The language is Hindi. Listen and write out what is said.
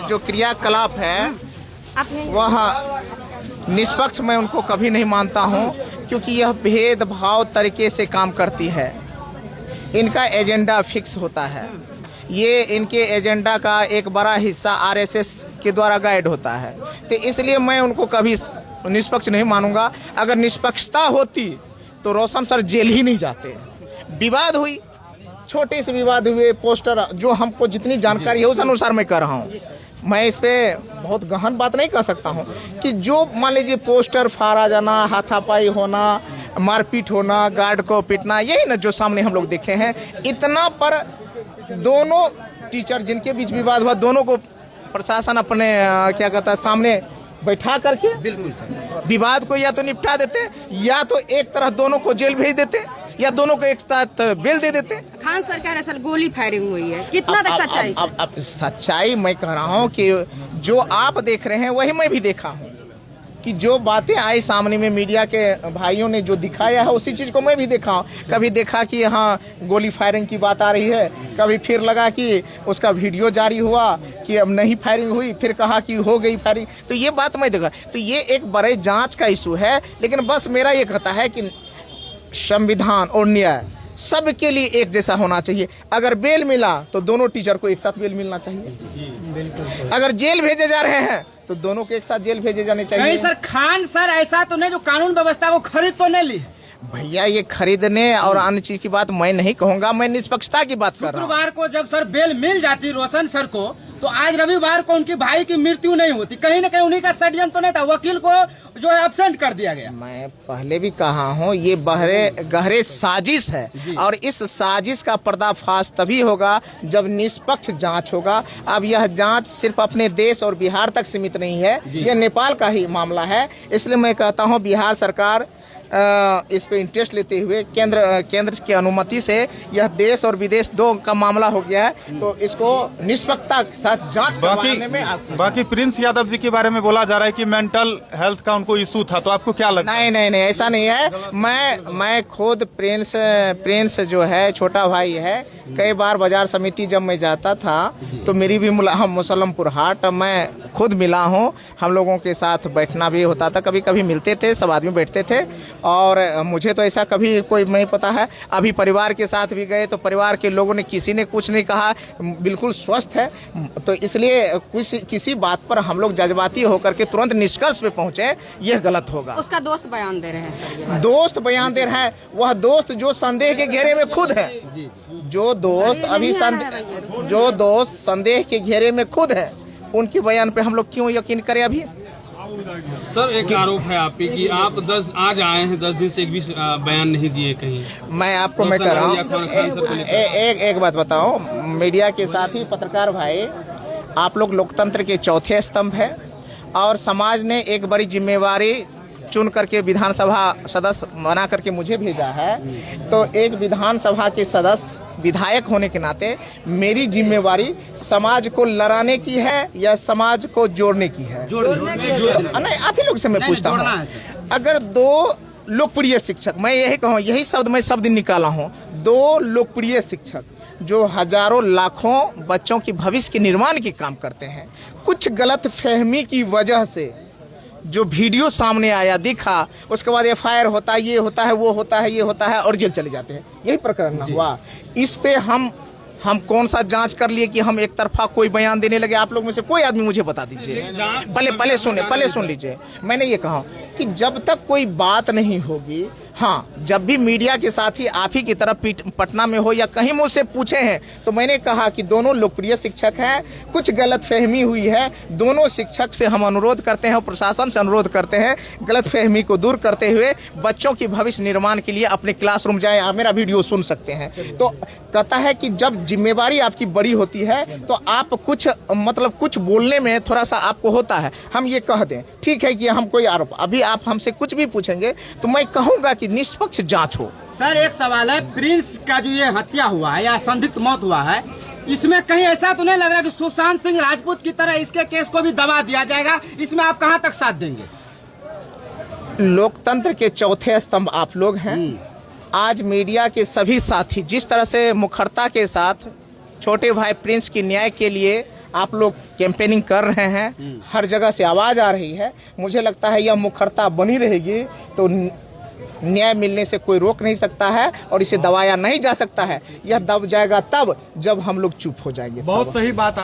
जो क्रियाकलाप है वह निष्पक्ष मैं उनको कभी नहीं मानता हूं, क्योंकि यह भेदभाव तरीके से काम करती है। इनका एजेंडा फिक्स होता है। ये इनके एजेंडा का एक बड़ा हिस्सा आरएसएस के द्वारा गाइड होता है, तो इसलिए मैं उनको कभी निष्पक्ष नहीं मानूंगा। अगर निष्पक्षता होती तो रोशन सर जेल ही नहीं जाते। विवाद हुई, छोटे से विवाद हुए, पोस्टर, जो हमको जितनी जानकारी है उस अनुसार मैं कर रहा हूँ। मैं इस पे बहुत गहन बात नहीं कर सकता हूँ कि जो मान लीजिए पोस्टर फाड़ा जाना, हाथापाई होना, मारपीट होना, गार्ड को पीटना, यही ना जो सामने हम लोग देखे हैं। इतना पर दोनों टीचर जिनके बीच विवाद हुआ, दोनों को प्रशासन अपने क्या कहता है सामने बैठा करके बिल्कुल विवाद को या तो निपटा देते, या तो एक तरह दोनों को जेल भेज देते, या दोनों को एक साथ बेल दे देते। खान सरकार असल गोली फायरिंग हुई है, कितना तक सच्चाई? अब सच्चाई मैं कह रहा हूँ कि जो आप देख रहे हैं वही मैं भी देखा हूँ, कि जो बातें आई सामने में मीडिया के भाइयों ने जो दिखाया है उसी चीज़ को मैं भी देखा हूँ। कभी देखा कि हाँ गोली फायरिंग की बात आ रही है, कभी फिर लगा कि उसका वीडियो जारी हुआ कि अब नहीं फायरिंग हुई, फिर कहा कि हो गई फायरिंग। तो ये बात मैं देखा, तो ये एक बड़े जांच का इशू है। लेकिन बस मेरा ये कहता है कि संविधान और न्याय सबके लिए एक जैसा होना चाहिए। अगर बेल मिला तो दोनों टीचर को एक साथ बेल मिलना चाहिए। अगर जेल भेजे जा रहे हैं तो दोनों को एक साथ जेल भेजे जाने चाहिए। नहीं सर, खान सर ऐसा तो नहीं जो कानून व्यवस्था को खरीद तो नहीं ली? भैया ये खरीदने और अन्य चीज की बात मैं नहीं कहूंगा, मैं निष्पक्षता की बात कर रहा हूं। शुक्रवार को जब सर बेल मिल जाती रोशन सर को, तो आज रविवार को उनके भाई की मृत्यु नहीं होती। कहीं न कहीं उन्हीं का षड्यंत्र तो नहीं था, वकील को जो है एब्सेंट कर दिया गया। मैं पहले भी कहा हूं ये गहरे साजिश है, और इस साजिश का पर्दाफाश तभी होगा जब निष्पक्ष जांच होगा। अब यह जांच सिर्फ अपने देश और बिहार तक सीमित नहीं है, यह नेपाल का ही मामला है। इसलिए मैं कहता हूं बिहार सरकार इस पे इंटरेस्ट लेते हुए केंद्र की अनुमति से यह देश और विदेश दो का मामला हो गया है, तो इसको निष्पक्षता के साथ जांच करवाने में। बाकी प्रिंस यादव जी के बारे में बोला जा रहा है कि मेंटल हेल्थ का उनको इशू था, तो आपको क्या लगता है? नहीं, ऐसा नहीं है। मैं खुद प्रिंस जो है छोटा भाई है, कई बार बाजार समिति जब मैं जाता था तो मेरी भी मुसलमपुर हाट मैं खुद मिला हूँ। हम लोगों के साथ बैठना भी होता था, कभी कभी मिलते थे, सब आदमी बैठते थे, और मुझे तो ऐसा कभी कोई नहीं पता है। अभी परिवार के साथ भी गए तो परिवार के लोगों ने किसी ने कुछ नहीं कहा, बिल्कुल स्वस्थ है। तो इसलिए किसी बात पर हम लोग जज्बाती होकर के तुरंत निष्कर्ष पे पहुंचे, यह गलत होगा। उसका दोस्त बयान दे रहे हैं। दोस्त बयान दे रहा है, वह दोस्त जो संदेह के घेरे में खुद है, जो दोस्त संदेह के घेरे में खुद है, उनके बयान पे हम लोग क्यों यकीन करें? अभी सर एक आरोप है आप पे कि आप आज आए हैं, 10 दिन से एक भी बयान नहीं दिए कहीं। मैं आपको मैं कर रहा हूँ एक बात बताओ, मीडिया के साथ ही पत्रकार भाई, आप लोग लोकतंत्र के चौथे स्तंभ है, और समाज ने एक बड़ी जिम्मेवारी चुन करके विधानसभा सदस्य बना करके मुझे भेजा है। तो एक विधानसभा के सदस्य, विधायक होने के नाते मेरी जिम्मेवारी समाज को लड़ाने की है या समाज को जोड़ने की है? नहीं, आप ही लोग से मैं पूछता हूँ। अगर दो लोकप्रिय शिक्षक, मैं यही कहूँ, यही शब्द मैं शब्द निकाला हूँ, दो लोकप्रिय शिक्षक जो हजारों लाखों बच्चों की भविष्य के निर्माण की काम करते हैं, कुछ गलत फहमी की वजह से जो वीडियो सामने आया, दिखा, उसके बाद एफआईआर होता है, ये होता है, वो होता है, ये होता है, और जेल चले जाते हैं। यही प्रकरण ना हुआ। इस पे हम कौन सा जांच कर लिए कि हम एक तरफा कोई बयान देने लगे? आप लोग में से कोई आदमी मुझे बता दीजिए। पहले सुन लीजिए। मैंने ये कहा कि जब तक कोई बात नहीं होगी, हाँ, जब भी मीडिया के साथ ही आप ही की तरफ पटना में हो या कहीं मुझसे पूछे हैं, तो मैंने कहा कि दोनों लोकप्रिय शिक्षक हैं, कुछ गलत फहमी हुई है। दोनों शिक्षक से हम अनुरोध करते हैं और प्रशासन से अनुरोध करते हैं, गलत फहमी को दूर करते हुए बच्चों की भविष्य निर्माण के लिए अपने क्लासरूम जाएं। आप मेरा वीडियो सुन सकते हैं। तो कहता है कि जब जिम्मेवारी आपकी बड़ी होती है तो आप कुछ बोलने में थोड़ा सा आपको होता है। हम ये कह दें, ठीक है कि हम कोई आरोप, अभी आप हमसे कुछ भी पूछेंगे तो मैं कहूँगा कि निष्पक्ष जांच हो। सर एक सवाल है, प्रिंस का जो ये हत्या हुआ है या संदिग्ध मौत हुआ है, इसमें कहीं ऐसा तो नहीं लग रहा कि सुशांत सिंह राजपूत की तरह इसके केस को भी दबा दिया जाएगा? इसमें आप कहां तक साथ देंगे? लोकतंत्र के चौथे स्तंभ आप लोग हैं। आज मीडिया के सभी साथी जिस तरह से मुखरता के साथ छोटे भाई प्रिंस की न्याय के लिए आप लोग कैंपेनिंग कर रहे हैं, हर जगह से आवाज़ आ रही है। मुझे लगता है यह मुखरता बनी रहेगी तो न्याय मिलने से कोई रोक नहीं सकता है और इसे दबाया नहीं जा सकता है। यह दब जाएगा तब जब हम लोग चुप हो जाएंगे। बहुत सही बात